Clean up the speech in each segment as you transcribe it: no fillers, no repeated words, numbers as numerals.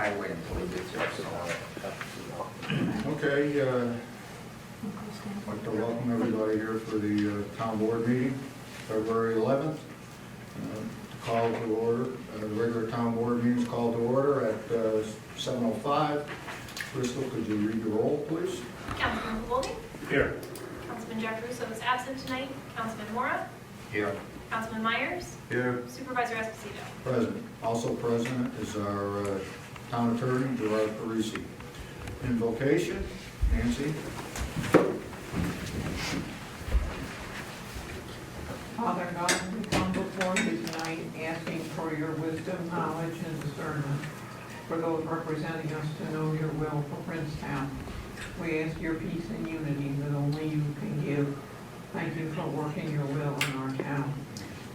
highway until he gets here, so. Okay, I'd like to welcome everybody here for the town board meeting, February 11th. To call to order, the regular town board meeting is called to order at 7:05. Crystal, could you read the roll, please? Councilman Golding? Here. Councilman Jack Russo is absent tonight. Councilman Mora? Here. Councilman Myers? Here. Supervisor Esposito? Present. Also present is our town attorney, Gerard Parisi. Invocation, Nancy. Father God, we come before you tonight asking for your wisdom, knowledge, and discernment for those representing us to know your will for Princetown. We ask your peace and unity that only you can give. Thank you for working your will in our town.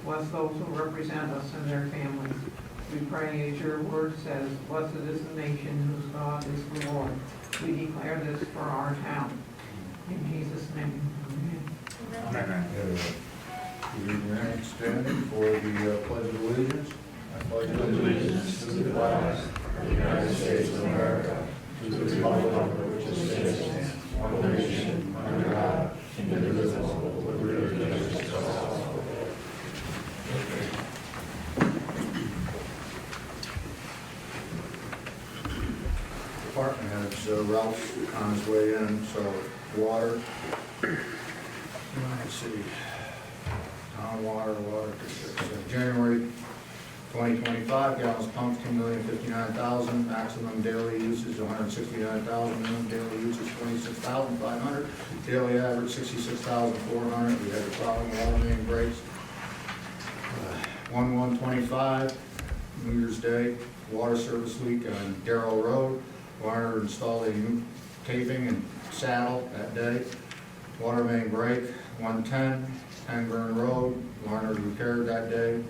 Bless those who represent us and their families. We pray, as your word says, blessed is the nation whose God is the Lord. We declare this for our town. In Jesus' name, amen. Amen. You remain standing for the Pledge of Allegiance. I pledge allegiance to the flag of the United States of America, to the republic for which it stands, one nation, under God, indivisible, with liberty and justice for all. Department heads, Ralph's on his way in, so water. Let's see. Town water, January 2025, gallons pumped 2,059,000, maximum daily usage 169,000, minimum daily usage 26,500, daily average 66,400. We had a problem, water main breaks. 1/1/25, New Year's Day, water service leak on Darrell Road. Warner installed a new taping and saddle that day. Water main break, 110, Pangburn Road, Warner repaired that day.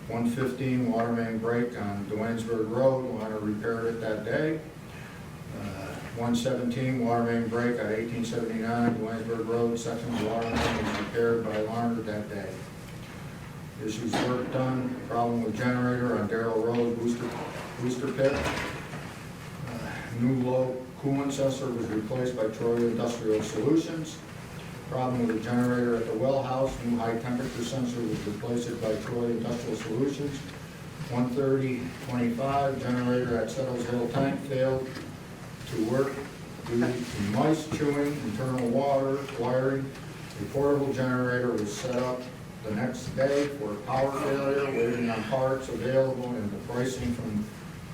115, water main break on Duanesburg Road, Warner repaired it that day. 117, water main break on 1879, Duanesburg Road, section of the water main was repaired by Warner that day. Issues work done, problem with generator on Darrell Road, booster pit. New low coolant sensor was replaced by Troy Industrial Solutions. Problem with the generator at the well house, new high temperature sensor was replaced by Troy Industrial Solutions. 130/25, generator at Settles Hill Tank failed to work due to mice chewing internal water wiring. A portable generator was set up the next day for power failure, waiting on parts available and the pricing from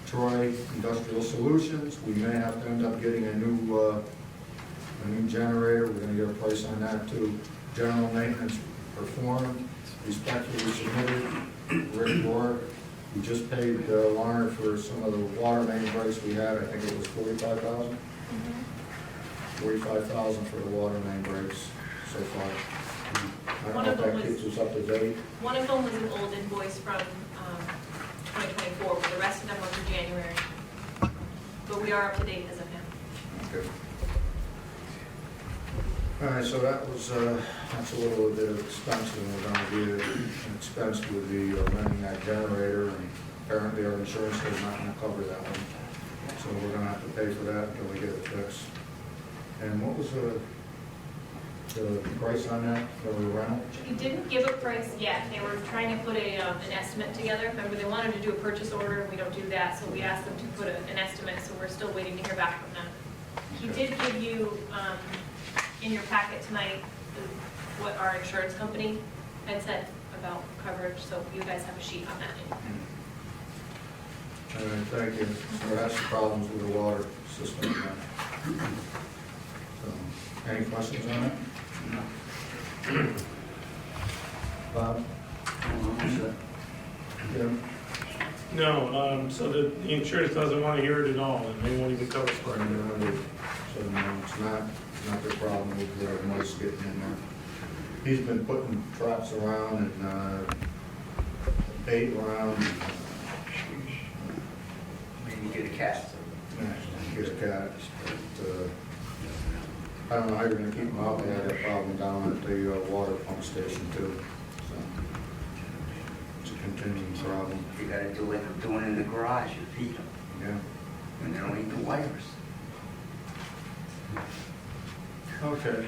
Troy Industrial Solutions. We may have to end up getting a new generator. We're going to get a price on that too. General maintenance performed, respectfully submitted. Rick Rohr, we just paid Warner for some of the water main breaks we had. I think it was $45,000. 45,000 for the water main breaks so far. I don't know if that keeps us up to date. One of them was an old invoice from 2024, but the rest of them were for January. But we are up to date as of now. Okay. All right, so that was, that's a little bit of expense, and we're gonna be an expense with the renting that generator, and apparently our insurance is not gonna cover that one. So we're gonna have to pay for that until we get it fixed. And what was the price on that for the rental? You didn't give a price yet. They were trying to put an estimate together. Remember, they wanted to do a purchase order, and we don't do that, so we asked them to put an estimate, so we're still waiting to hear back from them. He did give you, in your packet tonight, what our insurance company had said about coverage, so you guys have a sheet on that. All right, thank you. So that's the problems with the water system. So, any questions on it? No. Bob? Jim? No, so the insurance doesn't want to hear it at all, and they won't even cover it. So no, it's not their problem with the mice getting in there. He's been putting traps around and bait around. Maybe get a cat. Get a cat. But, I don't know how you're going to keep them out. They had that problem down at the water pump station too. So it's a continuing problem. You gotta do like I'm doing in the garage, you feed them. Yeah. And they don't need the wires. Okay.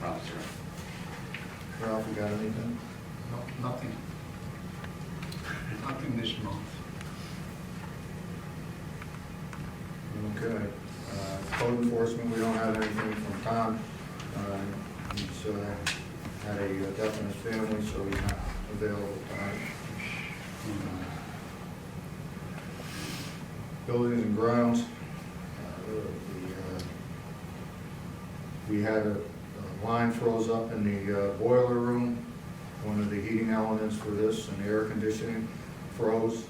Ralph, sir. Ralph, you got anything? No, nothing. Nothing this month. Okay. Code enforcement, we don't have anything from Tom. He's had a death in his family, so he's not available tonight. Buildings and grounds. We had a line froze up in the boiler room. One of the heating elements for this and the air conditioning froze.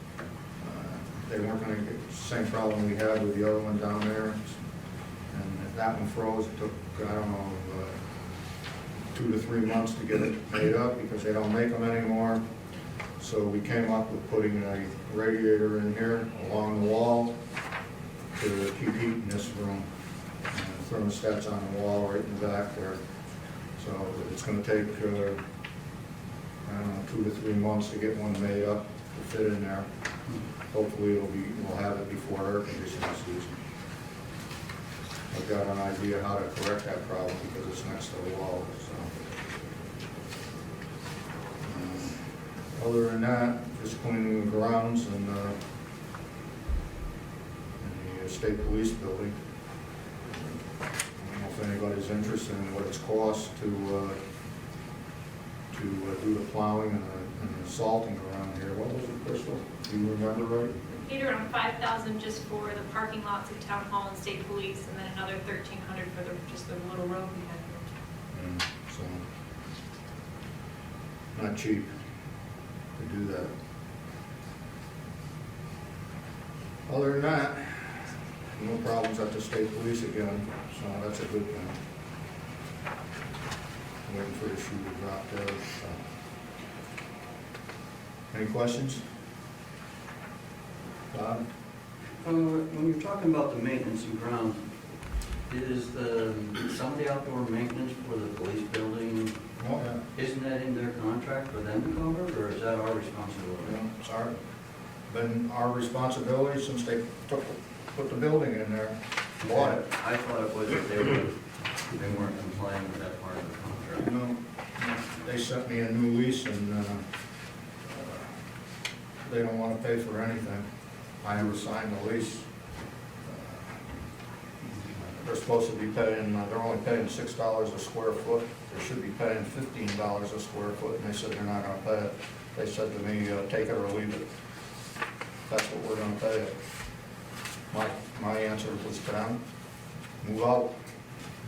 They weren't gonna get the same problem we had with the other one down there. And that one froze. It took, I don't know, 2 to 3 months to get it made up because they don't make them anymore. So we came up with putting a radiator in here along the wall to keep heat in this room. Thermostat's on the wall right in the back there. So it's gonna take, I don't know, 2 to 3 months to get one made up to fit in there. Hopefully we'll have it before air conditioning season. I've got an idea how to correct that problem because it's next to the wall, so. Other than that, just cleaning the grounds and the state police building. I don't know if anybody's interested in what it's cost to do the plowing and the salting around here. What was it, Crystal? Do you remember right? Paid around $5,000 just for the parking lots of town hall and state police, and then another $1,300 for just the little road we had here. So, not cheap to do that. Other than that, no problems at the state police again, so that's a good thing. Waiting for the shoe to drop there, so. Any questions? Bob? When you're talking about the maintenance and grounds, is some of the outdoor maintenance for the police building, Oh, yeah. isn't that in their contract for them to cover, or is that our responsibility? It's been our responsibility since they put the building in there, bought it. I thought it was that they weren't complying with that part of the contract. No, they sent me a new lease and they don't want to pay for anything. I never signed the lease. They're supposed to be paying, they're only paying $6 a square foot. They should be paying $15 a square foot, and they said they're not gonna pay it. They said to me, take it or leave it. That's what we're gonna pay it. My answer was to them, move out.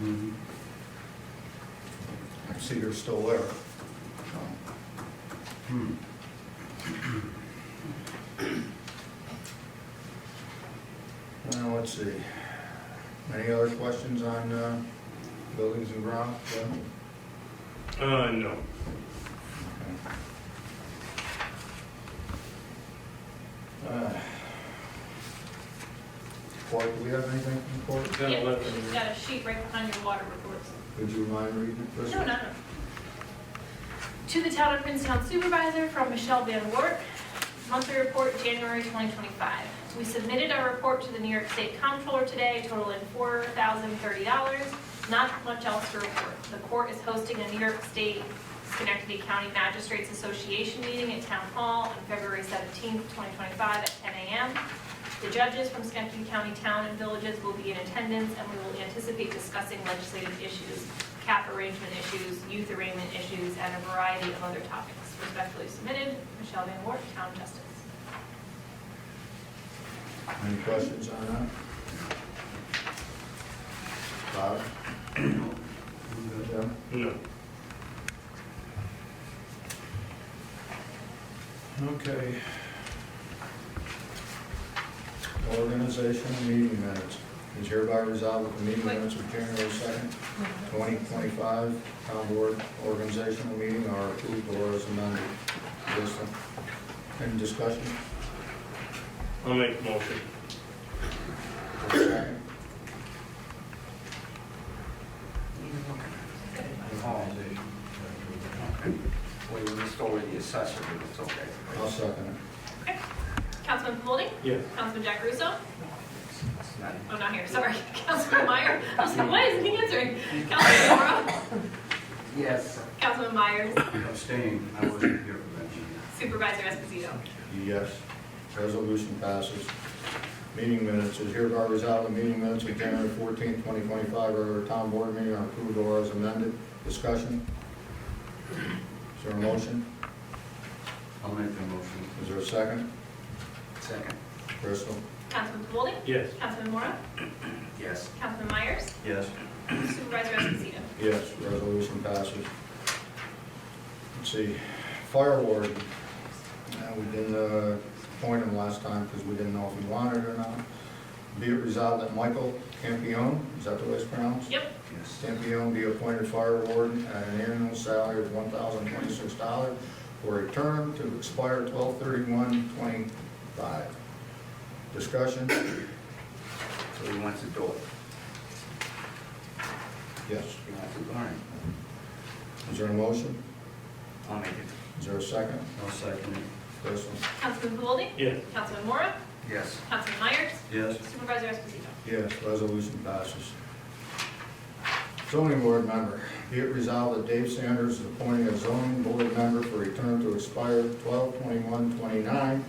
Mhm. I see they're still there. Hmm. Now, let's see. Any other questions on buildings and grounds? Yeah? No. Court, do we have anything from the court? Got a Yeah, letter. she's got a sheet right behind your water reports. Would you mind reading it, Chris? No. To the Town of Princetown Supervisor from Michelle Van Wart, monthly report, January 2025. We submitted our report to the New York State Comptroller today, totaling $4,030. Not much else to report. The court is hosting a New York State Schenectady County Magistrates Association meeting at Town Hall on February 17th, 2025 at 10 a.m. The judges from Schenectady County town and villages will be in attendance, and we will anticipate discussing legislative issues, cap arrangement issues, youth arraignment issues, and a variety of other topics. Respectfully submitted, Michelle Van Wart, Town Justice. Any questions on that? Bob? Yeah? No. Okay. Organization and meeting minutes. Is hereby resolved that the meeting minutes of January 2nd, 2025, town board organizational meeting are approved or as amended. Listen. Any discussion? I'll make the motion. Second. Well, you missed over the assessor, but it's okay. I'll second it. Okay. Councilmember Councilman Pavoldi? Yes. Councilman Jack Russo? Not- Oh, not here, sorry. Councilman Meyer? I was like, why isn't he answering? Councilman Mora? Yes. Councilman Myers? Abstain, I wasn't here for that. Supervisor Esposito? Yes. Resolution passes. Meeting minutes is hereby resolved, the meeting minutes of January 14th, 2025, regular town board meeting are approved or as amended. Discussion? Is there a motion? I'll make the motion. Is there a second? Second. Crystal? Councilman Pavoldi? Yes. Councilman Mora? Yes. Councilman Myers? Yes. Supervisor Esposito? Yes, resolution passes. Let's see, fire warden. We didn't appoint him last time because we didn't know if he wanted it or not. Be it resolved that Michael Campione, is that the way it's pronounced? Yep. Yes. Campione be appointed fire warden at an annual salary of $1,026 for a term to expire 12/31/25. Discussion? So he wants to do it. Yes. He wants to learn. Is there a motion? I'll make it. Is there a second? I'll second it. Crystal? Councilman Pavoldi? Yes. Councilman Mora? Yes. Councilman Myers? Yes. Supervisor Esposito? Yes, resolution passes. Zoning board member, be it resolved that Dave Sanders is appointed as zoning board member for a term to expire 12/21/29.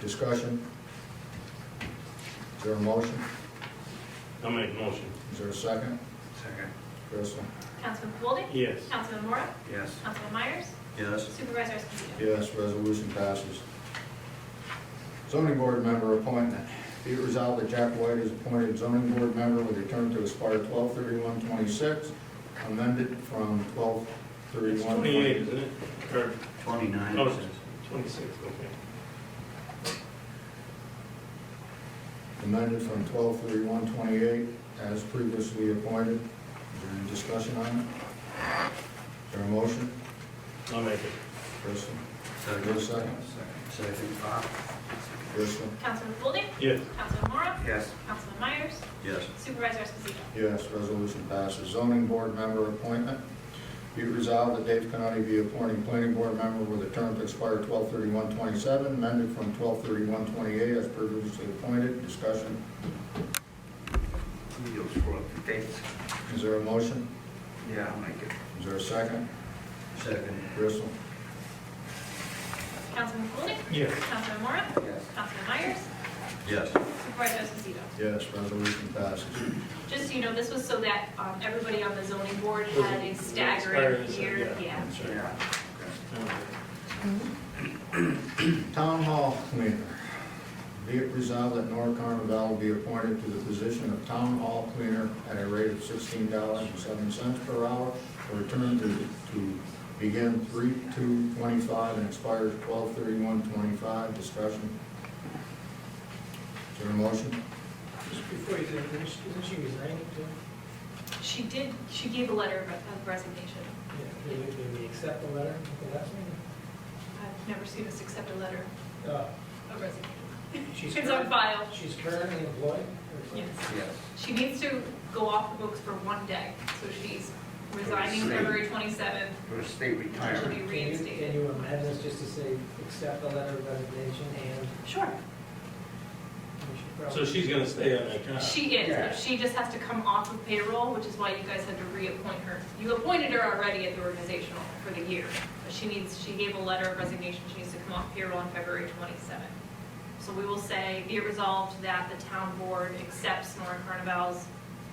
Discussion? Is there a motion? I'll make a motion. Is there a second? Second. Crystal? Councilman Pavoldi? Yes. Councilman Mora? Yes. Councilman Myers? Yes. Supervisor Esposito? Yes, resolution passes. Zoning board member appointment. Be it resolved that Jack White is appointed zoning board member with a term to expire 12/31/26, amended from It's 12/31. 28, isn't it? Or 29. Oh, it says. 26, okay. Amended from 12/31/28 as previously appointed. Is there any discussion on it? Is there a motion? I'll make it. Crystal? Second. Is there a second? Second. Crystal? Councilman Pavoldi? Yes. Councilman Mora? Yes. Councilman Myers? Yes. Supervisor Esposito? Yes, resolution passes. Zoning board member appointment. Be it resolved that Dave Canoni be appointing planning board member with a term to expire 12/31/27, amended from 12/31/28 as previously appointed. Discussion. You'll screw up the dates. Is there a motion? Yeah, I'll make it. Is there a second? Second. Crystal? Councilman Pavoldi? Yes. Councilman Mora? Yes. Councilman Myers? Yes. Supervisor Esposito? Yes, resolution passes. Just so you know, this was so that everybody on the zoning board Was had a it staggered expired, year. yeah. Yeah. That's right. Yeah. Town hall cleaner. Be it resolved that Nora Carnaval be appointed to the position of town hall cleaner at a rate of $16.07 per hour for a term to begin 3/2/25 and expires 12/31/25. Discussion. Is there a motion? Just before you do, isn't she resigning too? She gave a letter of resignation. Yeah, did we accept the letter at the last meeting? I've never seen us accept a letter Oh, of resignation. she's It's on file. She's currently employed? or- Yes. Yes. She needs to go off the books for one day, so she's resigning State. February 27th, For a state and she'll retirement. be Can reinstated. you amend this just to say, accept the letter of resignation and Sure. we should So probably? she's gonna stay on that job? She is, Yeah. but she just has to come off of payroll, which is why you guys had to reappoint her. You appointed her already at the organizational for the year, but she gave a letter of resignation, she needs to come off payroll on February 27th. So we will say, be it resolved that the town board accepts Nora Carnival's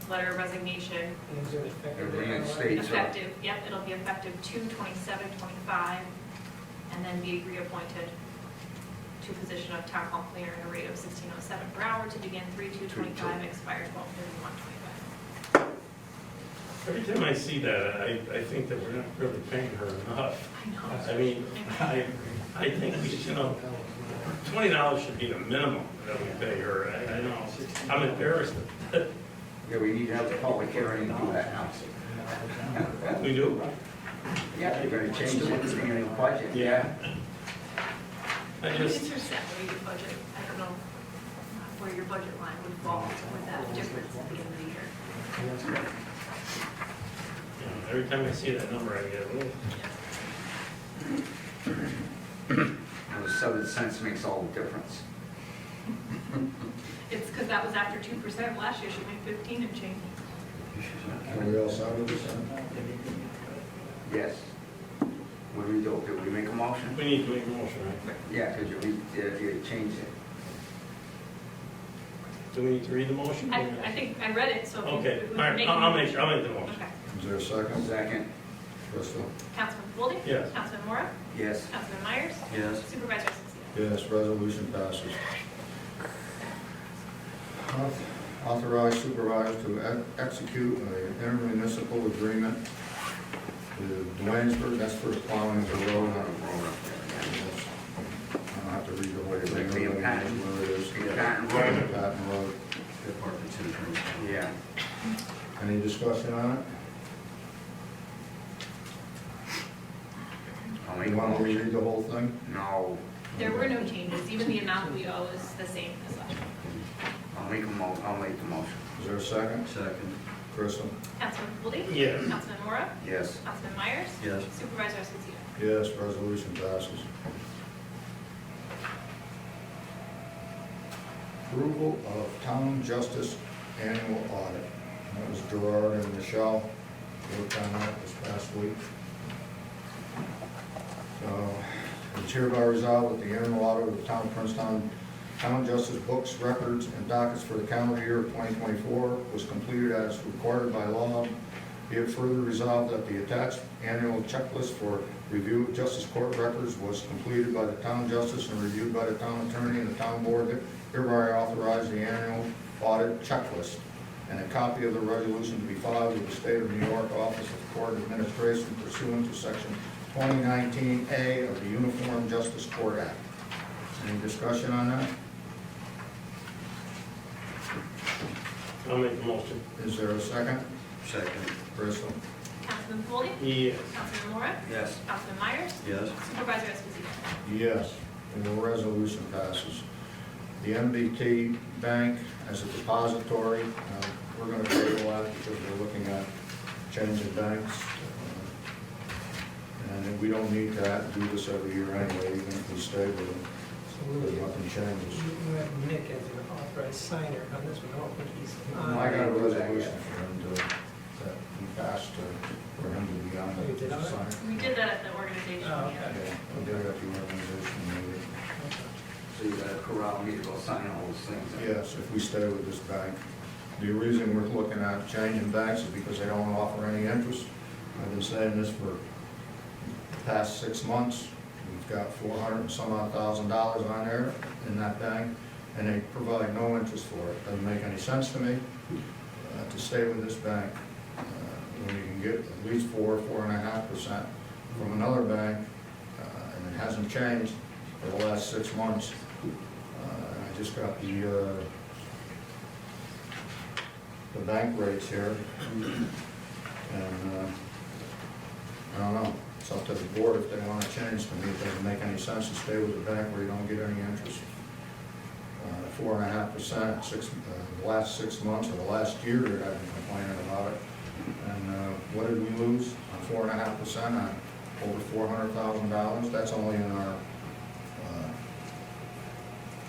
letter of resignation, And is it effective? It reinstates her. effective, yep, it'll be effective 2/27/25, and then be reappointed to position of town hall cleaner at a rate of $16.07 per hour to begin 3/2/25 and expire 12/31/25. Every time I see that, I think that we're not really paying her enough. I know. I mean, I think we should, $20 should be the minimum that we pay her. I know, I'm embarrassed. Yeah, we need to have a public hearing to do that now. We do? Yeah, you're gonna change it at the beginning of the budget. Yeah. I It's just, your salary budget, I don't know where your budget line would fall with that difference at the end of the year. every time I see that number, I get a little, I $0.07 makes all the difference. It's because that was after 2%, last year should make 15 and change. Are we all set with this then? Yes. What do we do? Do we make a motion? We need to make a motion, right? Yeah, because you changed it. Do we need to read the motion? I think I read it, so. if you- Okay, if we all right, make I'll a- make the motion. Okay. Is there a second? Second. Crystal? Councilman Goldie? Yes. Councilman Mora? Yes. Councilman Myers? Yes. Supervisor Esposito? Yes, resolution passes. Authorize supervisor to execute an intermunicipal agreement with Dwaynesburg, that's for the plowing of the road. I don't have to read the whole thing. Like being Everybody knows Patton. where it is. Being Patton Road. Patton Road. Department two terms. Yeah. Any discussion on it? I'll make a You want me to motion. read the whole thing? No, There were no changes, even the amount we owe is the same as last year. I'll make the motion. Is there a second? Second. Crystal? Councilman Goldie? Yes. Councilman Mora? Yes. Councilman Myers? Yes. Supervisor Esposito? Yes, resolution passes. Approval of town justice annual audit. That was Gerard and Michelle worked on that this past week. So, it's hereby resolved that the annual audit of the town of Princetown Town Justice books, records, and dockets for the calendar year of 2024 was completed as required by law. Be it further resolved that the attached annual checklist for review of justice court records was completed by the town justice and reviewed by the town attorney and the town board. Hereby authorize the annual audit checklist and a copy of the resolution to be filed with the State of New York Office of Court Administration pursuant to Section 2019A of the Uniform Justice Court Act. Any discussion on that? I'll make the motion. Is there a second? Second. Crystal? Councilman Goldie? Yes. Councilman Mora? Yes. Councilman Myers? Yes. Supervisor Esposito? Yes, and the resolution passes. The MBT Bank as a depository, we're going to table that because we're looking at changing banks. And we don't need to do this every year anyway, even if we stay with them, So we'll because nothing changes. You have Nick as an authorized signer on this one, I don't think he's on. I got a resolution for him that we passed for him to be on Oh, you did the all right? sign. We did that at the organization Oh, meeting. okay. Yeah, we did it at the organization meeting. So you gotta corral me to go sign all those things. Yes, if we stay with this bank. The reason we're looking at changing banks is because they don't offer any interest. I've been saying this for the past 6 months. We've got $400 and some odd thousand on there in that bank, and they provide no interest for it. Doesn't make any sense to me to stay with this bank when you can get at least 4.5% from another bank, and it hasn't changed for the last 6 months. I just got the bank rates here, and I don't know, it's up to the board if they want to change. To me, it doesn't make any sense to stay with a bank where you don't get any interest. 4.5%, the last 6 months or the last year, they've been complaining about it. And what did we lose on 4.5% on over $400,000? That's only in our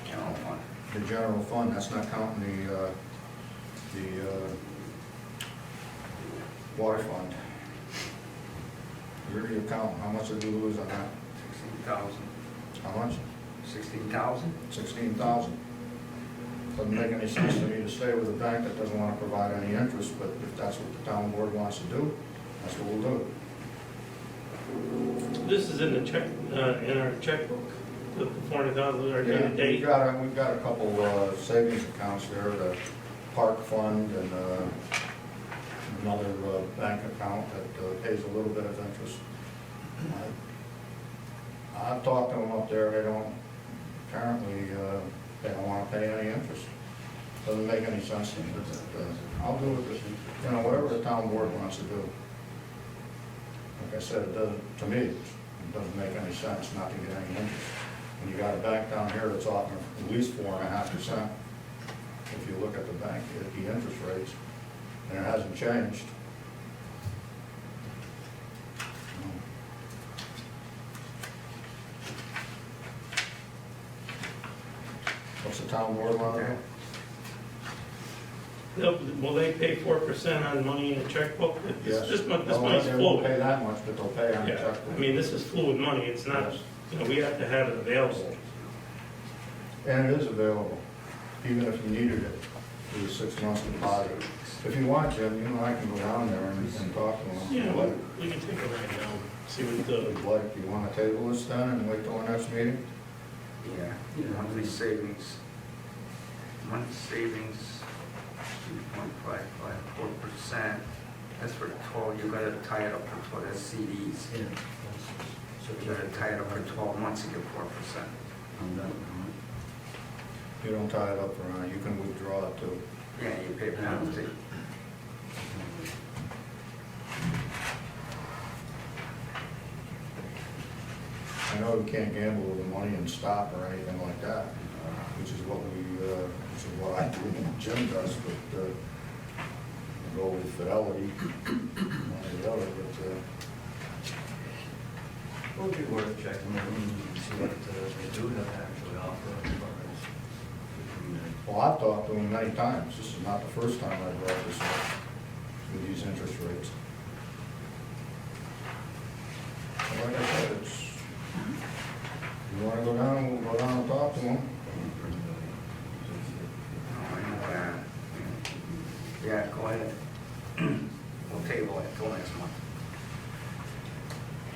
General fund. the general fund, that's not counting the water fund. Where do you count, how much did we lose on that? 16,000. How much? 16,000? 16,000. Doesn't make any sense to me to stay with a bank that doesn't want to provide any interest, but if that's what the town board wants to do, that's what we'll do. This is in the check, in our checkbook, the 400,000, our Yeah, date. we've got a couple savings accounts there, the park fund and another bank account that pays a little bit of interest. I've talked to them up there, they don't, apparently, they don't want to pay any interest. Doesn't make any sense to me, but I'll do it, whatever the town board wants to do. Like I said, it doesn't, to me, it doesn't make any sense not to get any interest. When you got a bank down here that's offering at least 4.5%, if you look at the bank, at the interest rates, and it hasn't changed. What's the town board want to do? Will they pay 4% on money in the checkbook? Yes. This Well, money's they won't pay fluid. that much, but they'll pay on the Yeah, checkbook. I mean, this is fluid money, it's not, Yes. we have to have it available. And it is available, even if you needed it, for the 6 months deposit. If you want, Jim, you and I can go down there and talk to them. Yeah, What we can take it right now, see what the, you'd like, you want to table this then and wait till the next meeting? Yeah, monthly savings. Monthly savings, 2.55, 4%. That's for 12, you gotta tie it up for 12, that's CDs. Yeah. So you gotta tie it up for 12 months to get 4%. I'm done. You don't tie it up for, you can withdraw it too. Yeah, you pay a penalty. I know we can't gamble with the money and stop or anything like that, which is what I do, and Jim does, but, go with Fidelity, one or the other, but, Would be worth checking them and see what they do have to actually offer. well, I've talked to him many times, this is not the first time I've brought this up with these interest rates. And like I said, it's, you wanna go down, we'll go down and talk to him. Oh, I know that. Yeah, go ahead. We'll table it till next month.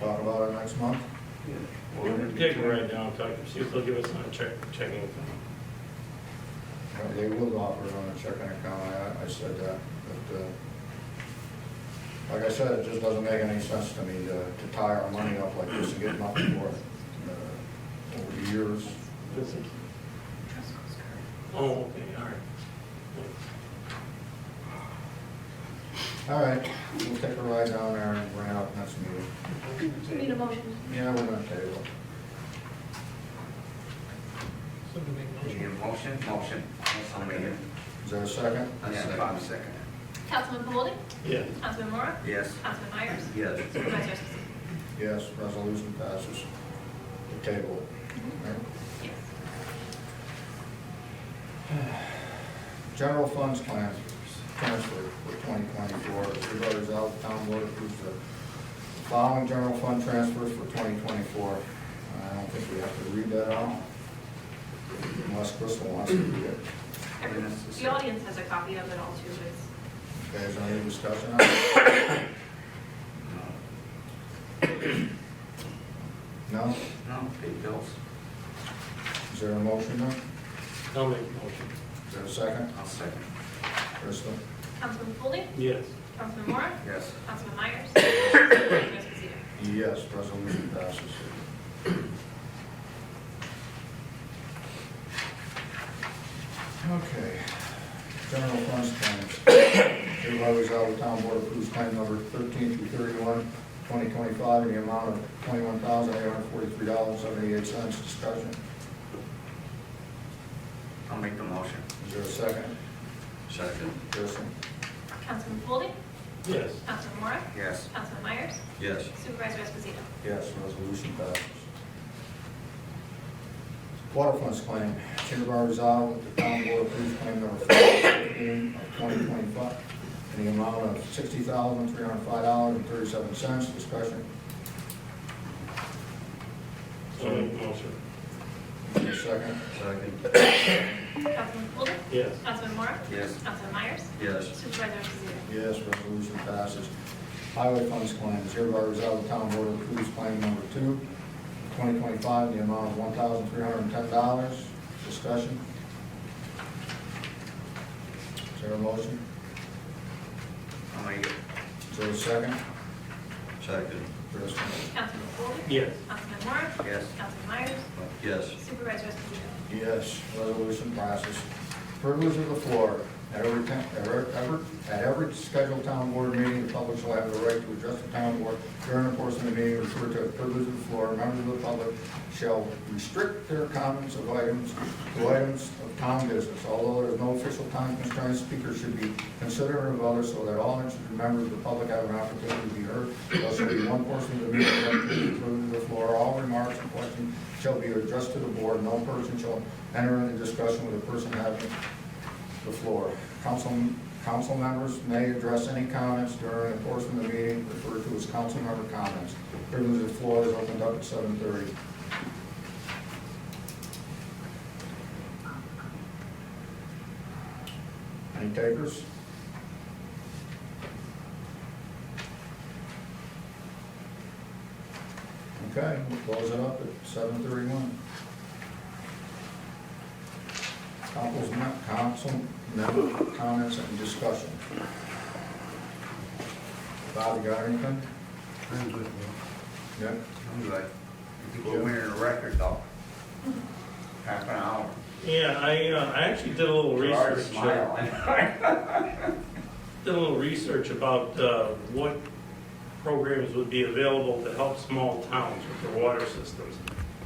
Talk about it next month. we'll take it right now, talk, see if they'll give us on a checking account. They will offer it on a checking account, I said that, but, like I said, it just doesn't make any sense to me to tie our money up like this and get nothing for it. Over the years, Oh, okay, all right. all right, we'll take a ride down there and bring it up next meeting. We need a motion. Yeah, we're gonna table it. Somebody make a You motion. need a motion? Motion. I'll make it. Is there a second? Yeah, Bob second. Councilman Pavoldi? Yeah. Councilman Mora? Yes. Councilman Myers? Yes. Supervisor Esposito? Yes, resolution passes. The table. Right. Yes. General funds plan transfer for 2024. The voters out, the town board approves the following general fund transfers for 2024. I don't think we have to read that out, unless Crystal wants to read it. The audience has a copy of it all too, but it's Okay, is there any discussion on it? No? No, pay bills. Is there a motion now? I'll make a motion. Is there a second? I'll second. Crystal? Councilman Pavoldi? Yes. Councilman Mora? Yes. Councilman Myers? Supervisor Esposito? Yes, resolution passes. Okay, general funds claims. Hereby resolve the town board approves claim number 13 through 31, 2025, in the amount of $21,843.78. Discussion. I'll make the motion. Is there a second? Second. Kristen? Councilman Pavoldi? Yes. Councilman Mora? Yes. Councilman Myers? Yes. Supervisor Esposito? Yes, resolution passes. Water funds claim. Hereby resolve that the town board approves claim number 15 of 2025 in the amount of $60,305.37. Discussion. I'll make the motion. Is there a second? Second. Councilman Pavoldi? Yes. Councilman Mora? Yes. Councilman Myers? Yes. Supervisor Esposito? Yes, resolution passes. Highway funds claims. Hereby resolve the town board approves claim number 2 of 2025 in the amount of $1,310. Discussion. Is there a motion? I'll make it. Is there a second? Second. Kristen? Councilman Pavoldi? Yes. Councilman Mora? Yes. Councilman Myers? Yes. Supervisor Esposito? Yes, resolution passes. Privilege of the floor. At every scheduled town board meeting, the public shall have the right to address the town board during the course of the meeting, refer to privilege of the floor. Members of the public shall restrict their comments of items to items of town business. Although there is no official time constraint, speakers should be considerate of others so that all interested members of the public have an opportunity to be heard. There shall be one portion of the meeting dedicated to the privilege of the floor. All remarks and questions shall be addressed to the board. No person shall enter into discussion with a person having the floor. Council members may address any comments during the course of the meeting referred to as council member comments. Privilege of the floor is opened up at 7:30. Any takers? Okay, we'll close it up at 7:31. Council member comments and discussion. Bob, you got anything? I'm good. Yeah? I'm good. I think we're winning a record though. Half an hour. Yeah, I actually did a little Gerard's research. smiling. Did a little research about what programs would be available to help small towns with their water systems.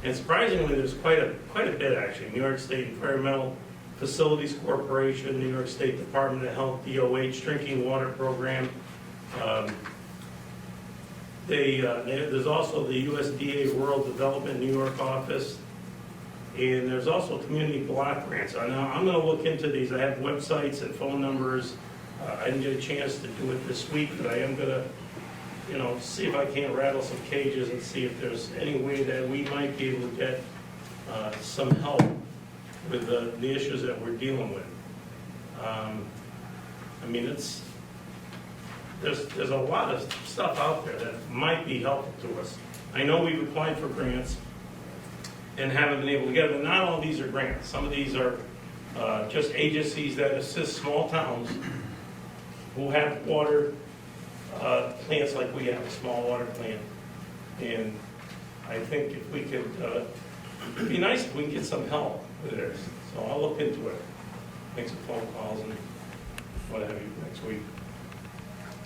And surprisingly, there's quite a bit actually. New York State Environmental Facilities Corporation, New York State Department of Health, DOH Drinking Water Program. There's also the USDA Rural Development New York office, and there's also community block grants. Now, I'm going to look into these. I have websites and phone numbers. I didn't get a chance to do it this week, but I am going to, see if I can't rattle some cages and see if there's any way that we might be able to get some help with the issues that we're dealing with. There's a lot of stuff out there that might be helpful to us. I know we've applied for grants and haven't been able to get them, but not all of these are grants. Some of these are just agencies that assist small towns who have water plants like we have, a small water plant. And I think if we could, it'd be nice if we can get some help with this. So I'll look into it, make some phone calls and what have you next week.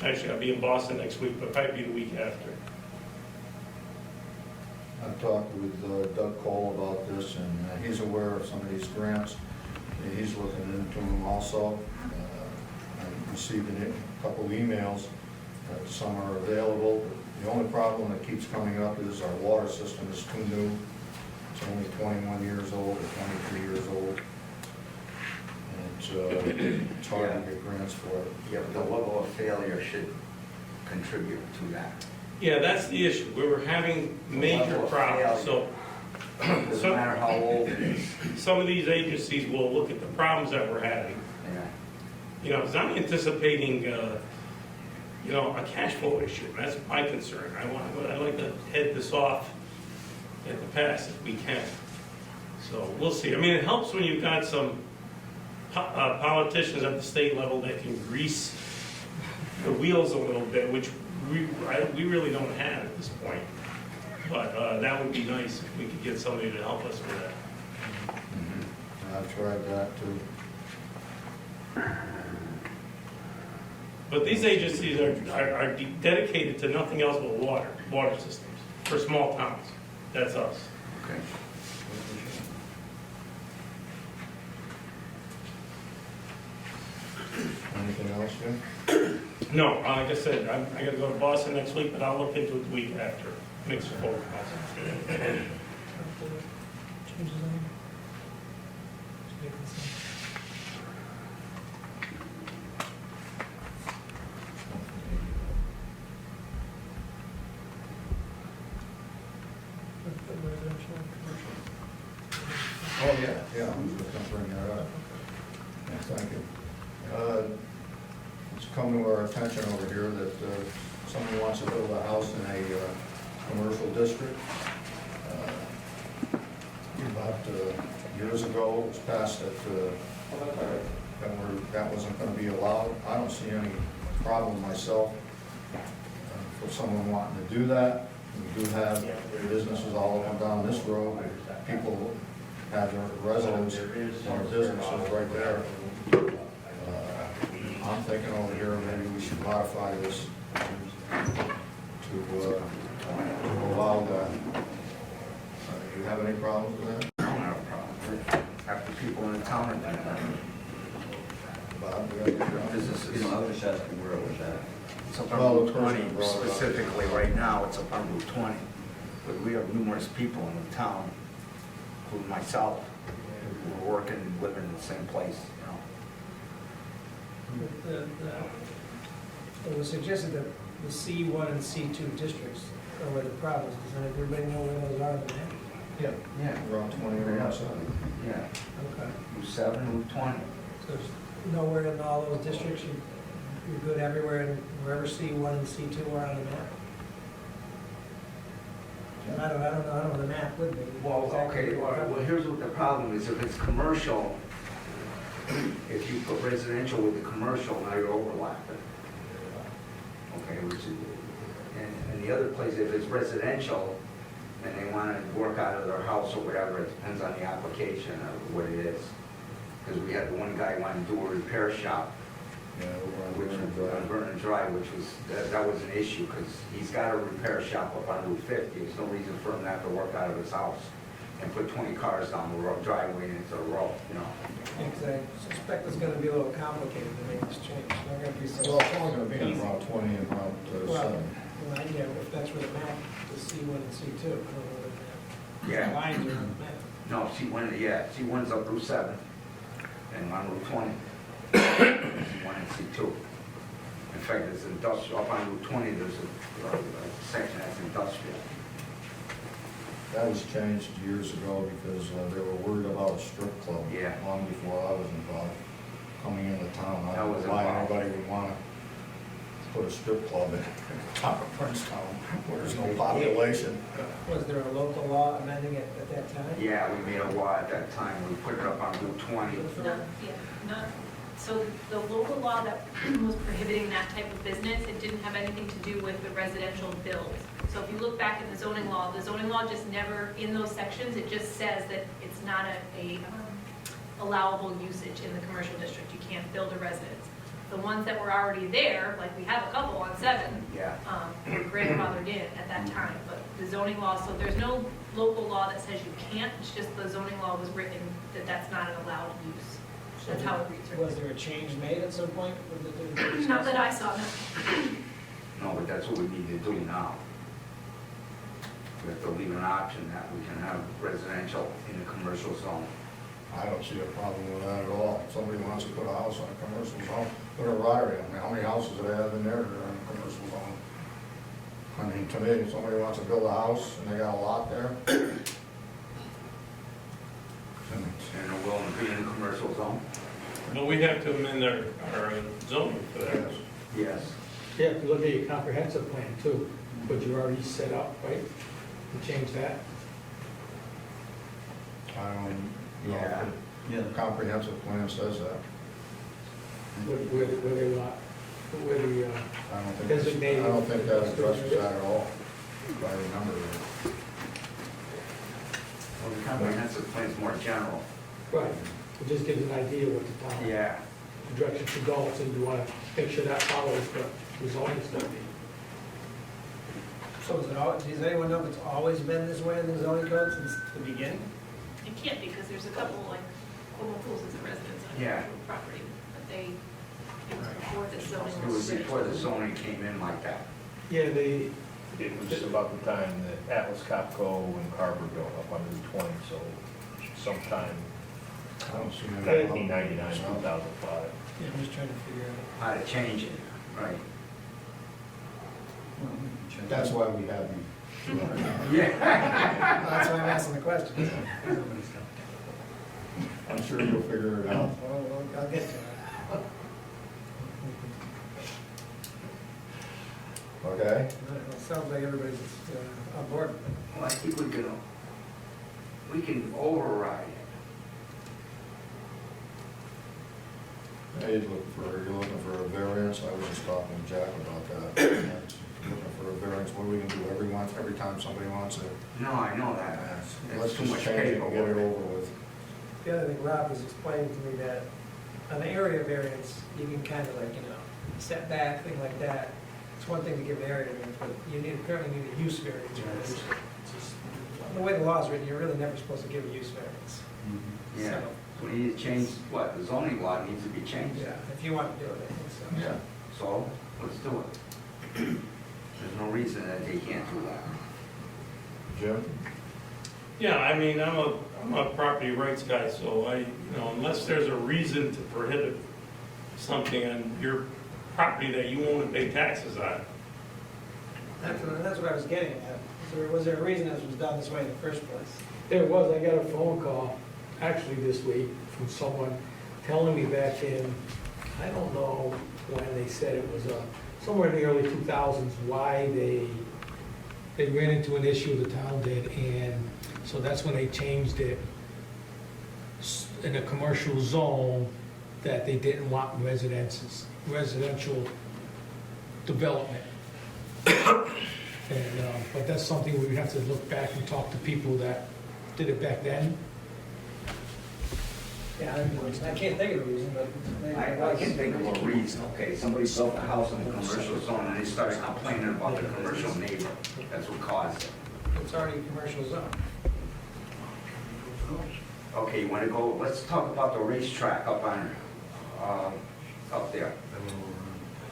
Actually, I'll be in Boston next week, but probably be the week after. I've talked with Doug Cole about this, and he's aware of some of these grants. And he's looking into them also. I received a couple of emails that some are available. The only problem that keeps coming up is our water system is too new. It's only 21 years old or 23 years old. And it's hard to get grants for it. Yeah, but the level of failure should contribute to that. Yeah, that's the issue. We were having major level of problems. So Doesn't matter how old it is. some of these agencies will look at the problems that we're having. Yeah. Because I'm anticipating, a cash flow issue. That's my concern. I'd like to head this off at the pass if we can. So we'll see. It helps when you've got some politicians at the state level that can grease the wheels a little bit, which we really don't have at this point. But that would be nice if we could get somebody to help us with that. I've tried that too. But these agencies are dedicated to nothing else but water systems for small towns. That's us. Okay. Anything else, Jim? No, like I said, I gotta go to Boston next week, but I'll look into it the week after. Make some phone calls. Oh, yeah, I'm just going to bring that up. Yeah, thank you. It's come to our attention over here that someone wants to build a house in a commercial district. About years ago, it was passed that wasn't going to be allowed. I don't see any problem myself for someone wanting to do that. We do have businesses all up and down this road. People have their residence and their businesses right there. I'm thinking over here, maybe we should modify this to allow that. Do you have any problems with that? I don't have a problem with it. After people in the town are doing that. Bob, you got any problems? Businesses. You know, I was just asking where it was at. It's up Well, on the Route person 20, brought it up. specifically right now, it's up on Route 20. But we have numerous people in the town, including myself, who are working and living in the same place, you know. It was suggested that the C1 and C2 districts are where the problem is. Does everybody know where those are on the map? Yeah. Around 20 or outside. Yeah, Okay. Route 7, Route 20. So there's nowhere in all those districts, you're good everywhere, and wherever C1 and C2 are on the map? I don't know the map with me. Well, Exactly okay, where you're well, here's what the problem is, if it's commercial, if you put residential with the commercial, now you're overlapping. Okay, which is, and the other place, if it's residential, and they want to work out of their house or whatever, it depends on the application of what it is. Because we had one guy wanting to do a repair shop, Yeah, which was on Vernon Drive, which was, that was an issue, because he's got a repair shop up on Route 50. There's no reason for him to have to work out of his house and put 20 cars down the road, driveway into the road, you know. Because I suspect it's gonna be a little complicated to make this change. It's not gonna be so. Well, it's only gonna be on Route 20 and Route Well, 7. yeah, if that's where the map, the C1 and C2, I don't know where the map. Yeah. The lines are on the map. No, C1, yeah, C1's up Route 7, and on Route 20, C1 and C2. In fact, there's industrial, up on Route 20, there's a section that's industrial. That was changed years ago because they were worried about a strip club. Yeah. Long before I was involved, coming into town. I That don't was know why involved. anybody would want to put a strip club in top of Princetown where there's no population. Was there a local law amending it at that time? Yeah, we made a law at that time, we put it up on Route 20. So the local law that was prohibiting that type of business, it didn't have anything to do with the residential build. So if you look back in the zoning law just never, in those sections, it just says that it's not a allowable usage in the commercial district. You can't build a residence. The ones that were already there, like we have a couple on 7, Yeah. were grandfathered in at that time. But the zoning law, so there's no local law that says you can't, it's just the zoning law was written that that's not an allowed use. That's how it reads. Was there a change made at some point? Not that I saw, no. No, but that's what we need to do now. We have to leave an option that we can have residential in the commercial zone. I don't see a problem with that at all. If somebody wants to put a house on a commercial zone, put a Rotary. I mean, how many houses do they have in there that are in a commercial zone? I mean, to me, if somebody wants to build a house and they got a lot there, And they're willing to be in the commercial zone? But we have to amend our zoning for that. yes. Yes. You have to look at your comprehensive plan too, but you already set up, right? To change that. I don't, you know, Yeah. Yeah. the comprehensive plan says that. Where they want, where the, I don't think, Designated. I don't think that addresses that at all, if I remember it. Well, the comprehensive plan is more general. right, it just gives an idea what the town, Yeah. the direction should go, so you want to make sure that follows the zoning stuff. So is it all, does anyone know if it's always been this way in the zoning code since the beginning? It can't be, because there's a couple, like, Como Pools is a residence on Yeah. the property, but they, it was before the zoning It was before the zoning came in like that. Yeah, they, It was about the time that Atlas Copco and Carver built up on Route 20, so sometime I don't see any. 1999, 2005. Yeah, I'm just trying to figure out. How to change it, right? That's why we have you. Yeah. That's why I'm asking the question. I'm sure you'll figure it out. Well, I'll get to it. Okay? Well, sounds like everybody's on board. Well, I think we can override it. Hey, you're looking for a variance, I was just talking to Jack about that. Looking for a variance, what are we gonna do every time somebody wants it? No, I know that. Let's It's too just much change it and get it paperwork. over with. The other thing Rob was explaining to me that on the area variance, you can kind of like, set back, thing like that. It's one thing to give an area variance, but apparently need a use variance. Right? The way the law is written, you're really never supposed to give a use variance. Yeah, So, so we need to change, what, the zoning law needs to be changed. yeah, if you want to do it, I think so. Yeah. So, let's do it. There's no reason that they can't do that. Jim? Yeah, I mean, I'm a property rights guy, so unless there's a reason to prohibit something on your property that you own and pay taxes on. That's what I was getting at. Was there a reason this was done this way in the first place? There was, I got a phone call, actually this week, from someone telling me back in, I don't know when they said it was, somewhere in the early 2000s, why they ran into an issue, the town did, and so that's when they changed it in a commercial zone, that they didn't want residential development. And, but that's something we would have to look back and talk to people that did it back then. Yeah, I can't think of a reason, but maybe it I was. can think of a reason, okay, somebody built a house in a commercial zone and they started complaining about the commercial neighbor. That's what caused it. It's already a commercial zone. Okay, you wanna go, let's talk about the racetrack up on, up there.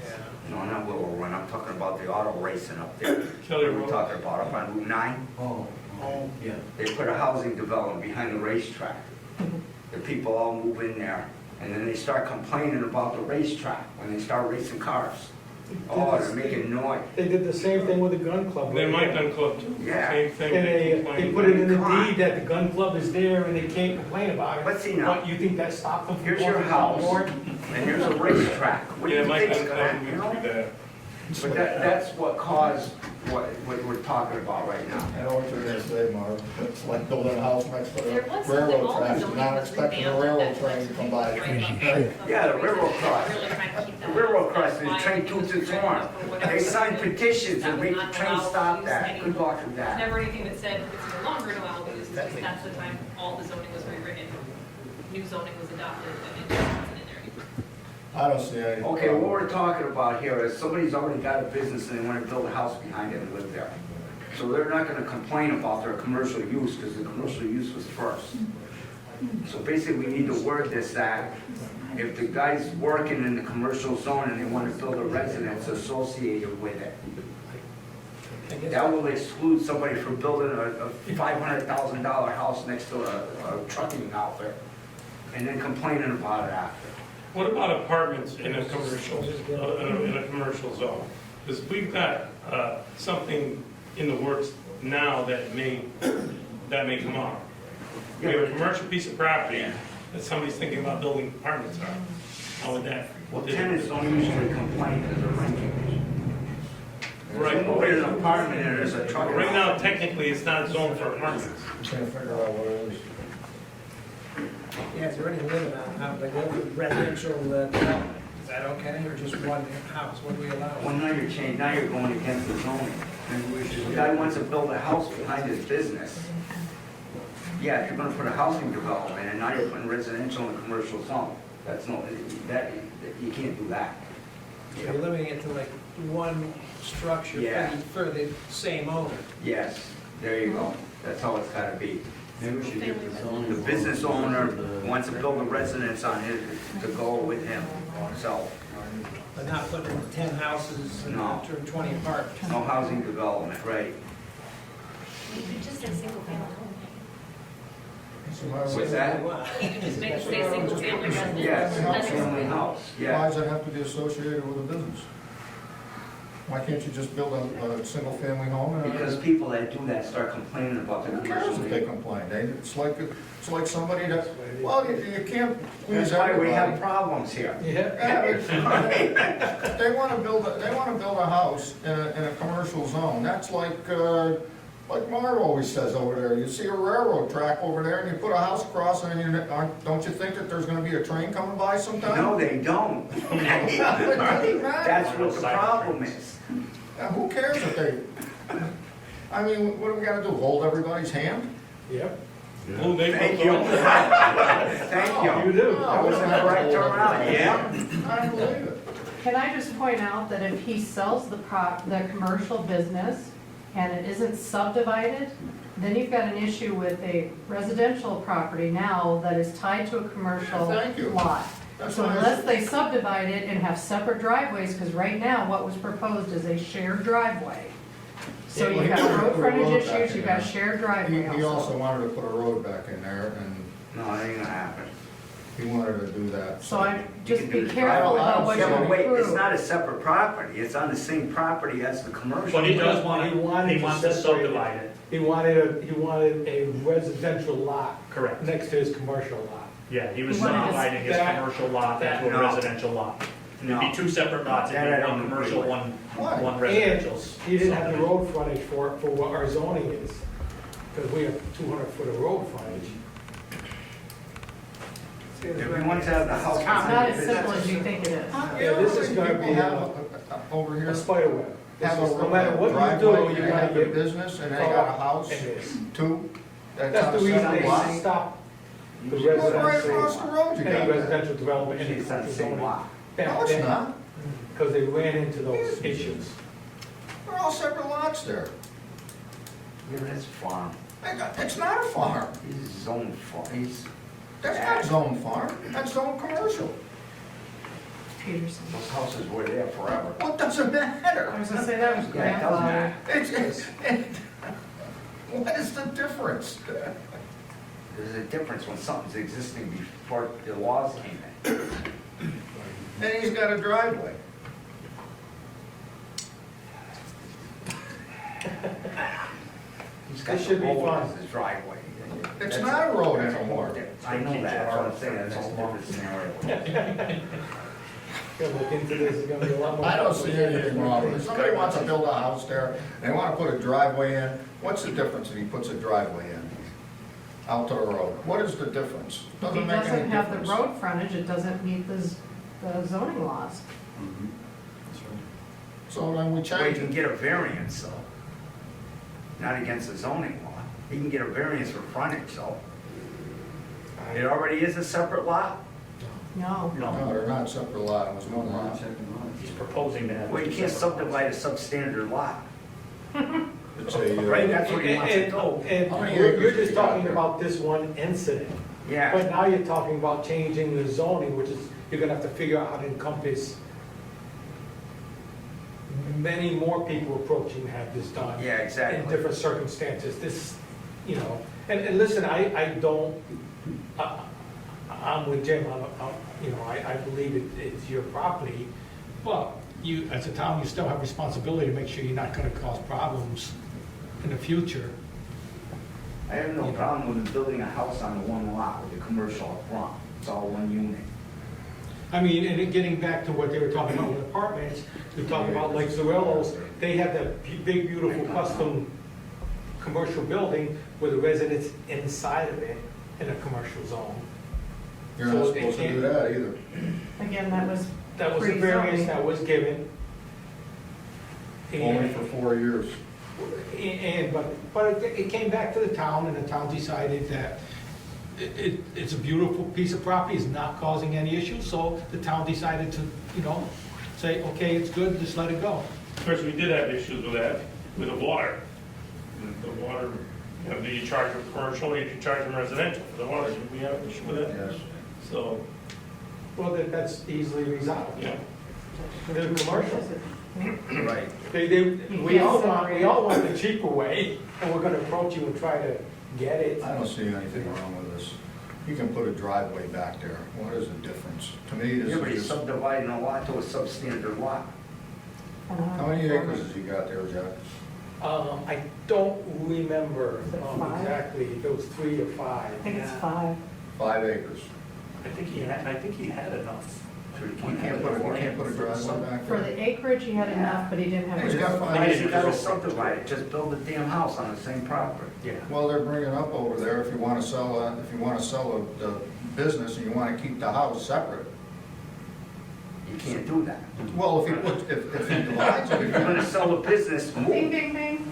Yeah. No, not Willow Run, I'm talking about the auto racing up there. Kelly What are we Road. talking about, up on Route 9? Oh, yeah. They put a housing development behind the racetrack. The people all move in there, and then they start complaining about the racetrack when they start racing cars. Oh, they're making noise. They did the same thing with the gun club. Then my gun club too, Yeah. same thing. And they complain put it in the Come on. deed that the gun club is there and they can't complain about it. But see now- What, you think that stopped them from Here's going your to the town house, board? and here's a racetrack. What do Yeah, you my think's gun gonna, club you know? went through that. But that's what caused what we're talking about right now. I know what you're gonna say, Marv. It's like building a house next to There the was something, railroad all the tracks, zoning and not was expecting a revamped railroad at that train to come by. right up. Yeah, the railroad cross. Really trying to keep The that. railroad crossing, the That's train why toots it its was horn. for whatever They signed reason. petitions That to was make not the train allowed stop use that. any- Good luck with that. Never anything that said it's no longer an allowable use, it's just that's the time all the zoning was rewritten. New zoning was adopted, and it just wasn't in there anymore. I don't see any. Okay, what we're talking about here is somebody's already got a business and they want to build a house behind it and live there. So they're not gonna complain about their commercial use, because the commercial use was first. So basically, we need to word this that if the guy's working in the commercial zone and they want to build a residence associated with it, I guess that will exclude somebody from building a $500,000 house next to a trucking outfit and then complaining about it after. What about apartments in a commercial, in a commercial zone? Because we've got something in the works now that may come up. We have a commercial piece of property that somebody's thinking about building apartments on. How would that? Well, tenants don't usually complain because they're renting. Right, If you put an apartment and there's a truck. but right now, technically, it's not zoned for apartments. I'm trying to figure out what it is. Yeah, is there any limit on how, like, residential development? Is that okay, or just one house? What do we allow? Well, now you're changing, now you're going against the zoning. The guy wants to build a house behind his business. Yeah, if you're gonna put a housing development and now you're putting residential in a commercial zone, that's no, that, you can't do that. So you're limiting it to like one structure Yeah. for the same owner. Yes, there you go. That's how it's gotta be. Maybe we should get the zoning. The business owner wants to build a residence on his, to go with him, so, But not putting 10 houses and No. 20 apartments. no housing development, right? You could just say single family home. So why would- What's that? You could just make it say single family residence. Yes, That's- family house, Why yeah. does it have to be associated with a business? Why can't you just build a single-family home? and- Because people that do that start complaining about the Who cares commercial. if they complain? It's like somebody that, well, you can't please That's why we have everybody. problems here. Yeah. Yeah, but they wanna build a house in a commercial zone. That's like Marv always says over there, you see a railroad track over there and you put a house across and don't you think that there's gonna be a train coming by sometime? No, they don't. That's what the problem is. Who cares if they, I mean, what do we gotta do, hold everybody's hand? Yep. Well, maybe Thank we'll you. go. Thank you. You do. That was a correct turnaround, yeah. I believe it. Can I just point out that if he sells the commercial business and it isn't subdivided, then you've got an issue with a residential property now that is tied to a commercial Thank you. lot. That's So what I unless said. they subdivide it and have separate driveways, because right now what was proposed is a shared driveway. So Yeah, you've well, he got road put a road frontage back issues, in you've got there. shared driveway He also also. wanted to put a road back in there, and No, it ain't gonna happen. he wanted to do that. So I, just can be do the careful driveway. about what you Yeah, but wait, it's approve. not a separate property, it's on the same property as the commercial. But he does want He to, wanted he to wants to separate it. subdivide it. He wanted a residential lot Correct. next to his commercial lot. Yeah, he was He wanted to subdividing his that- commercial lot into a No. residential lot. It'd be No. two separate lots, That I it'd be don't one agree commercial, with. Why? one And residential. he didn't have the road frontage for what our zoning is, because we have 200 foot of road frontage. If we want to have the house. It's not as simple as you think it is. Yeah, this is gonna be People have over a here, spider web. This have is- a No matter what you driveway, do, they you gotta have their get. business, and they got a house, And this. two, that's That's on the a reason separate they lot. stop the Look right residential, across the road, you got any that. residential development, any It's on the commercial same zoning. lot. No, it's not, Because they ran into those issues. they're all separate lots there. Yeah, that's farm. It's not a farm, He's zone farm, he's, that's not zone farm, that's zone commercial. Peterson. those houses were there forever. What does it matter? I was gonna say that was Yeah, it doesn't grandfathered. matter. What is the difference? There's a difference when something's existing before the laws came in. And he's got a driveway. He's got This should the be road fun. as his driveway. It's That's- not a road that's a whole anymore. different- I know that, that's what I'm saying, that's a whole different scenario. Gonna look into this, it's gonna be a lot more. I don't see anything wrong with it. Somebody wants to build a house there, they wanna put a driveway in, what's the difference if he puts a driveway in? Out to the road, what is the difference? If he Doesn't make any doesn't have the difference. road frontage, it doesn't meet the zoning laws. So then we Well, change he can it. get a variance though, not against the zoning law. He can get a variance for frontage though. It already is a separate lot? No. No, No, they're not separate lot, it was one lot. he's proposing to have. Well, you two can't separate lots. subdivide a substandard lot, It's a, right? That's what he wants to And, do. and How many you're acres just you got talking there? about this one incident. Yeah, But now you're talking about changing the zoning, which is, you're gonna have to figure out how to encompass many more people approaching to have this done. yeah, In exactly. different circumstances, this, you know, and listen, I don't, I'm with Jim, you know, I believe it's your property, but you, as a town, you still have responsibility to make sure you're not gonna cause problems in the future. I have no problem with him building a house on one lot with a commercial up front. It's all one unit. I mean, and then getting back to what they were talking about with apartments, we talk about like Zorello's, they have that big, beautiful custom commercial building with the residents inside of it in a commercial zone. you're not So they supposed to do can't- that either. Again, that was That was the variance that was given. Only And, for 4 years. but it came back to the town, and the town decided that it's a beautiful piece of property, it's not causing any issues, so the town decided to, you know, say, okay, it's good, just let it go. Of course, we did have issues with that, with the water. The water, you know, do you charge them commercial, or do you charge them residential for the water? Did we have an issue with that? Yes. So, Well, that's easily resolved. yeah. The commercial. Right. We all want the cheaper way, and we're gonna approach you and try to get it. I don't see anything wrong with this. You can put a driveway back there, what is the difference? To me, this Yeah, but is he's just, subdividing a lot to a substandard lot. how many acres has he got there, Jack? I don't remember Is it 5? exactly, if it was 3 or 5. I think it's 5. 5 acres. I think he had enough. So you You can't put a driveway back For there? the acreage, he had enough, but he didn't have. He's got 5 Why does he gotta acres. subdivide it? Just build a damn house on the same property. Yeah. Well, they're bringing up over there, if you wanna sell, the business and you wanna keep the house separate. You can't do that. Well, if he divides it, If you're gonna sell the business, Ding, move, ding, ding.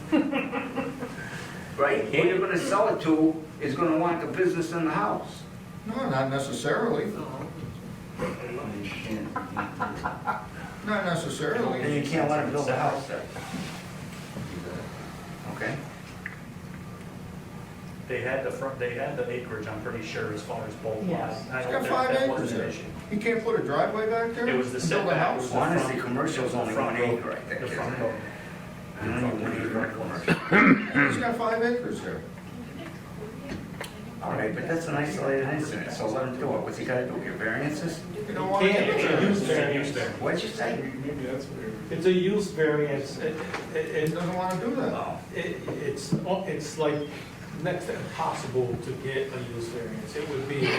right? Who you're gonna sell it to, is gonna want the business in the house. No, not necessarily, not necessarily. Then you can't let him build a house there. Okay? They had the acreage, I'm pretty sure, as far as both Yes. lots. I He's don't got think 5 that acres was an there. issue. He can't put a driveway back there? It was the and build a setback. house? Honestly, commercial's only Front 1 road. acre, I think, The front isn't road. it? Only 1 acre commercial. He's got 5 acres there. All right, but that's an isolated incident, so let him do it. What's he gotta do, get variances? You don't want to Can't, give it's a it use to him. variance. What'd you say? It's a use variance. He It, doesn't want to do that. Oh, it's like next to impossible to get a use variance. It would be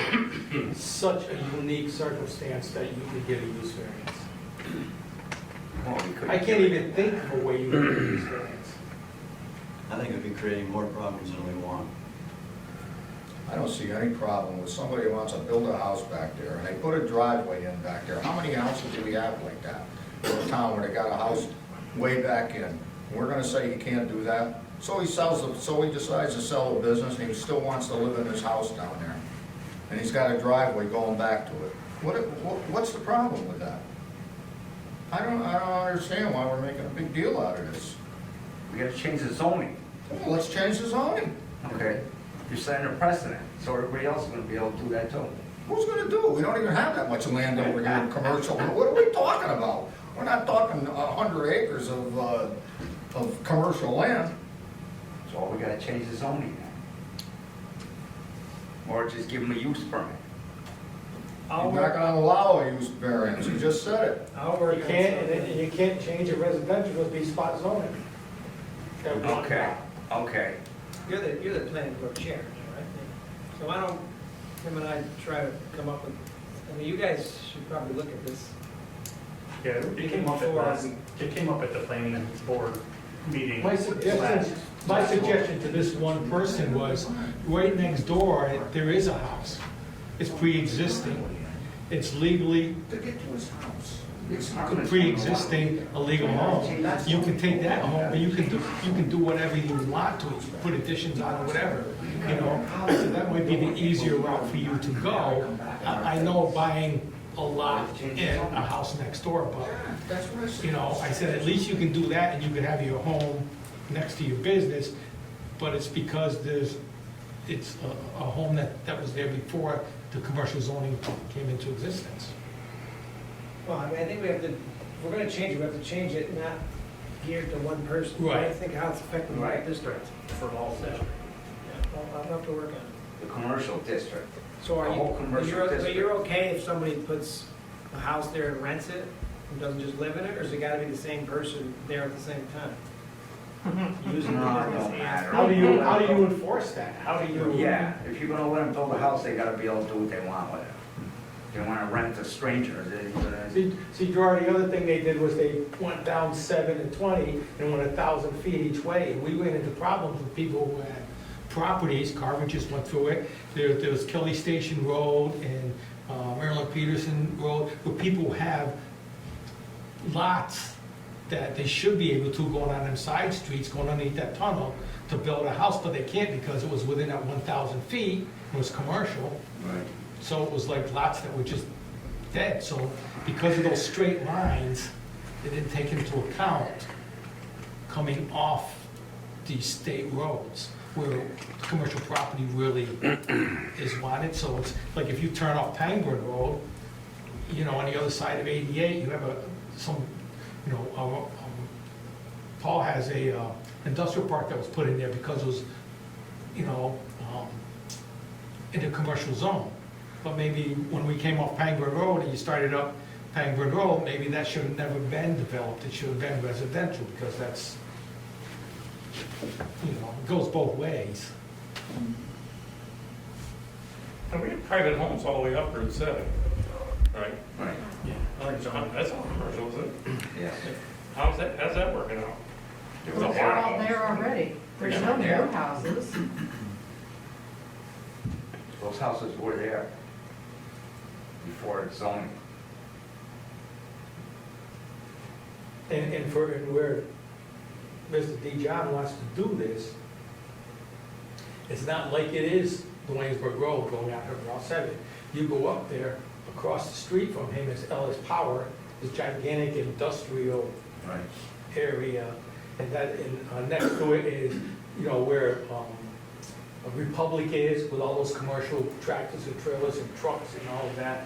such a unique circumstance that you could get a use variance. well, we could. I can't even think of a way you could get a use variance. I think it'd be creating more problems than we want. I don't see any problem with somebody who wants to build a house back there, and they put a driveway in back there. How many houses do we have like that in a town where they got a house way back in? We're gonna say he can't do that? So he decides to sell the business, and he still wants to live in his house down there. And he's got a driveway going back to it. What's the problem with that? I don't understand why we're making a big deal out of this. We gotta change the zoning, Well, let's change the zoning. okay? You're setting a precedent, so everybody else is gonna be able to do that too. Who's gonna do it? We don't even have that much land over here in commercial. What are we talking about? We're not talking 100 acres of commercial land. So we gotta change the zoning now. Or just give them a use permit. You're not gonna allow a use variance, you just said it. I'll work You on can't, something. and you can't change a residential to be spot zoning. That would be- Okay, okay. You're the planning board chair, right? So why don't him and I try to come up with, I mean, you guys should probably look at this. Yeah, it came up at the planning board meeting. My suggestion to this one person was, right next door, there is a house. It's pre-existing. It's legally To get to his house. pre-existing a legal home. You can take that home, and you can do whatever you want to it, put additions on or whatever, you know. So that might be the easier route for you to go. I know buying a lot in a house next door, but, That's what I said. you know, I said, at least you can do that, and you can have your home next to your business, but it's because it's a home that was there before the commercial zoning came into existence. Well, I mean, I think we have to, if we're gonna change it, we have to change it not geared to one person. Right. I think how it's affecting the Right. district. For all districts. Yeah, I'll have to work on it. The commercial district. So are The you, whole commercial but district. you're okay if somebody puts a house there and rents it, and doesn't just live in it, or is it gotta be the same person there at the same time? Using the No, it business don't and- matter. How do you enforce that? How do you? Yeah, if you're gonna let them build a house, they gotta be able to do what they want with it. If they wanna rent to strangers, they're gonna. See, Gerard, the other thing they did was they went down 7 and 20 and went 1,000 feet each way. And we ran into problems with people who had properties, Carver just went through it. There was Kelly Station Road and Marilyn Peterson Road, where people have lots that they should be able to, going on them side streets, going underneath that tunnel, to build a house, but they can't because it was within that 1,000 feet, it was commercial. Right. So it was like lots that were just dead. So because of those straight lines, they didn't take into account coming off these state roads where commercial property really is wanted. So it's like if you turn off Pangburn Road, you know, on the other side of 88, you have Paul has a industrial park that was put in there because it was, in a commercial zone. But maybe when we came off Pangburn Road and you started up Pangburn Road, maybe that should have never been developed. It should have been residential because that's, it goes both ways. And we have private homes all the way up Route 7, right? Right, That's all commercial, isn't it? yes. How's that working out? It was a They're all lot. there already. There's no new houses. Those houses were there before it's zoning. And where Mr. D. John wants to do this, It's not like it is Waynesburg Road going after Route 7. You go up there, across the street from him is Ellis Power, this gigantic industrial Right. area, and that, next to it is, you know, where a Republic is, with all those commercial tractors and trailers and trucks and all of that.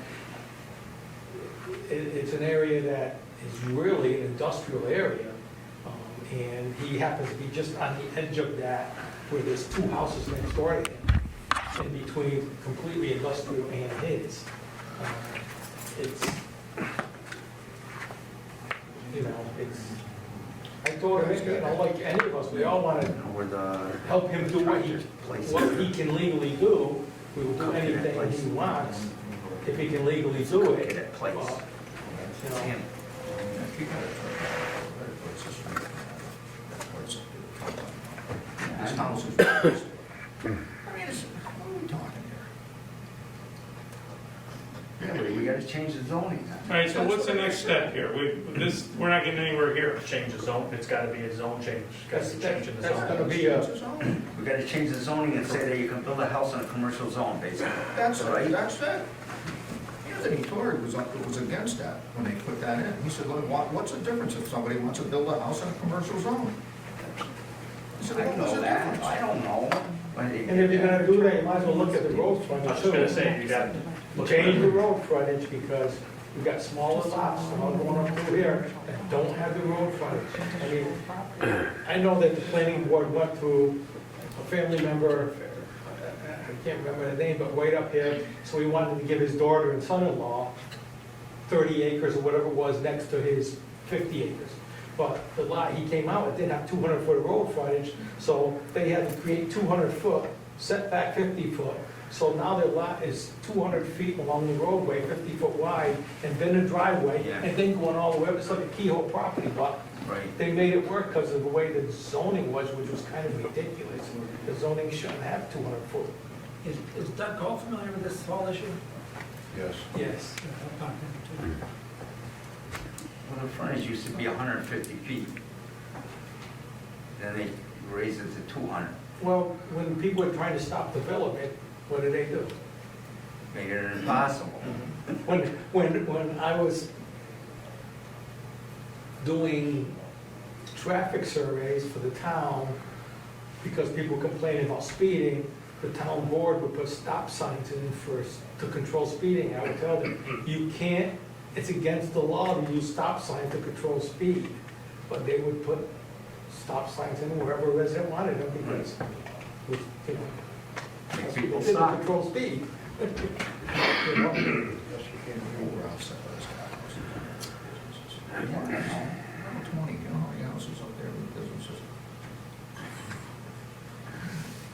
It's an area that is really an industrial area, and he happens to be just on the edge of that, where there's two houses next door to him, in between completely industrial and his. It's, you know, it's, I thought, you know, like any of us, we all want to Where the. help him do what he can legally do. We will do Cook it at anything place. he wants, if he can legally do Cook it. it at place. Well, you know, Damn. His house is, I mean, it's, what are we talking here? Yeah, but we gotta change the zoning. All right, so what's the next step here? We're not getting anywhere here. Change the zone, it's gotta be a zone change. Gotta be changed in the That's zone. gonna be a, We gotta change the zoning and say that you can build a house in a commercial zone, basically. That's Right. it, that's it. Anthony Torrey was against that when they put that in. He said, "Look, what's the difference if somebody wants to build a house in a commercial zone?" He said, I "What was know the that, difference?" I don't know. and if you're gonna do that, you might as well look at the road I frontage was just gonna too. say, you got. Change the road frontage, because we've got smaller lots, some are going up through here, that don't have the road frontage. I mean, I know that the planning board went through a family member, I can't remember the name, but right up here, so he wanted to give his daughter and son-in-law 30 acres or whatever it was next to his 50 acres. But the lot he came out with didn't have 200-foot road frontage, so they had to create 200-foot, setback 50-foot. So now their lot is 200 feet along the roadway, 50-foot wide, and then a driveway, Yeah. and then going all the way up, it's like a keyhole property, but Right. they made it work because of the way the zoning was, which was kind of ridiculous. The zoning shouldn't have 200-foot. Is Doug Cole familiar with this whole issue? Yes. Yes. Well, the frontage used to be 150 feet. Then they raised it to 200, Well, when people were trying to stop development, what did they do? made it impossible. When I was doing traffic surveys for the town, because people complaining about speeding, the town board would put stop signs in to control speeding. I would tell them, you can't, it's against the law to use stop signs to control speed. But they would put stop signs in wherever a resident wanted them, because, you know, Make people people didn't stop. control speed. You know? Yes, you can't go around some of those houses. I don't know. 20, you know, how many houses up there with businesses?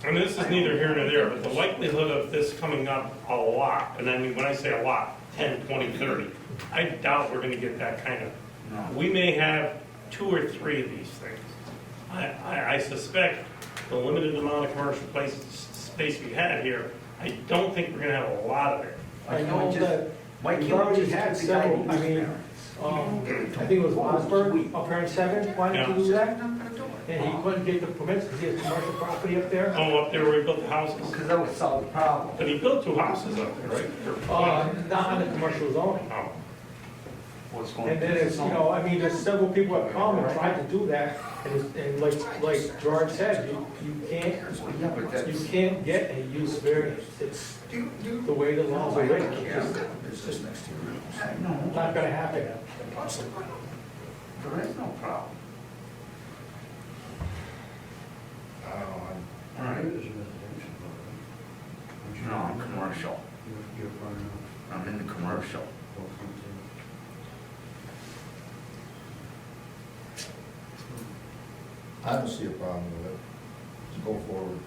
And this is neither here nor there, but the likelihood of this coming up a lot, and I mean, when I say a lot, 10, 20, 30, I doubt we're gonna get that kind of, No. we may have 2 or 3 of these things. I suspect the limited amount of commercial space we had here, I don't think we're gonna have a lot of it. I know that Why we've can't we already just had give the guy several, I use mean, variance? I think it was Wasberg, up here in 7, wanted to do that, Not gonna do it. and he couldn't get the permits because he has commercial property up there. Oh, up there where he built the houses? Because that would solve the problem. But he built 2 houses up there, right? Not on the commercial zoning. Oh, What's going And then it's, you know, I mean, there's several people that come and try to do that, and like George said, you can't, Yeah, but you that's, can't get a use variance. It's You the way the laws are written, it's got just a business next to your house. no, not gonna happen. What's the problem? there is no problem. I don't know, All right. No, I'm commercial. I'm in the commercial. I don't see a problem with it. Let's go forward.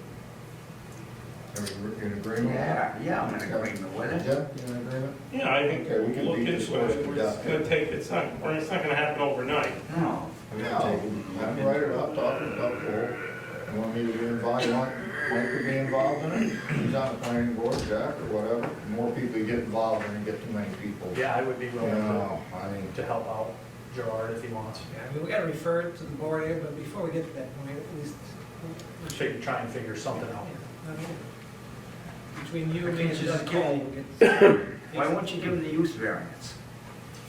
Are you in agreement? Yeah, I'm in agreement with it. Jeff, you in agreement? yeah, I think Okay, we we'll can look beat this into horse it. to We're death. just gonna take, it's not gonna happen overnight. No. I'd write it up, talking about Cole. You want me to be involved, you want Mike to be involved in it? He's on the planning board, Jack, or whatever. The more people you get involved in, you get too many people. Yeah, I would be You willing know, I mean, to help out Gerard if he wants. Yeah, I mean, we gotta refer it to the board here, but before we get to that point, at least, Try and figure something out. not over. Between you Why and can't me you and just Doug give Cole. Why won't you give them the use variance?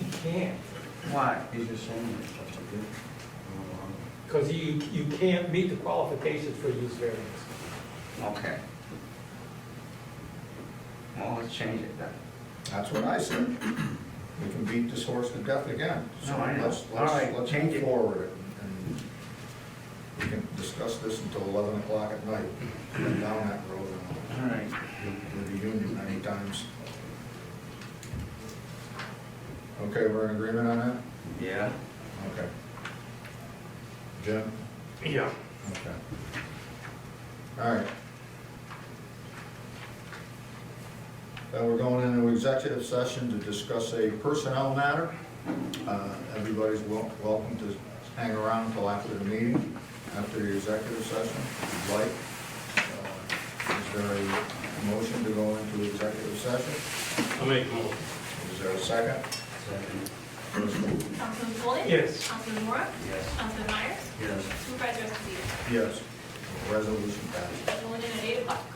You can't, Why? He's just saying it's such a good. because you can't meet the qualifications for use variance. Okay. Well, let's change it then. That's what I said. We can beat this horse to death again. So No, I know. let's All right, let's change move it. forward and we can discuss this until 11 o'clock at night. Been down that road All right. with the union many times. Okay, we're in agreement on that? Yeah. Okay. Jim? Yeah. Okay. All right. Then we're going into executive session to discuss a personnel matter. Everybody's welcome to hang around until after the meeting, after the executive session, if you'd like. Is there a motion to go into executive session? I'll make a motion. Is there a second? Second. Councilman Foley? Yes. Councilman Moore? Yes. Councilman Myers? Yes. Supervisor Esposito? Yes. Resolution passes. Going in at 8 o'clock.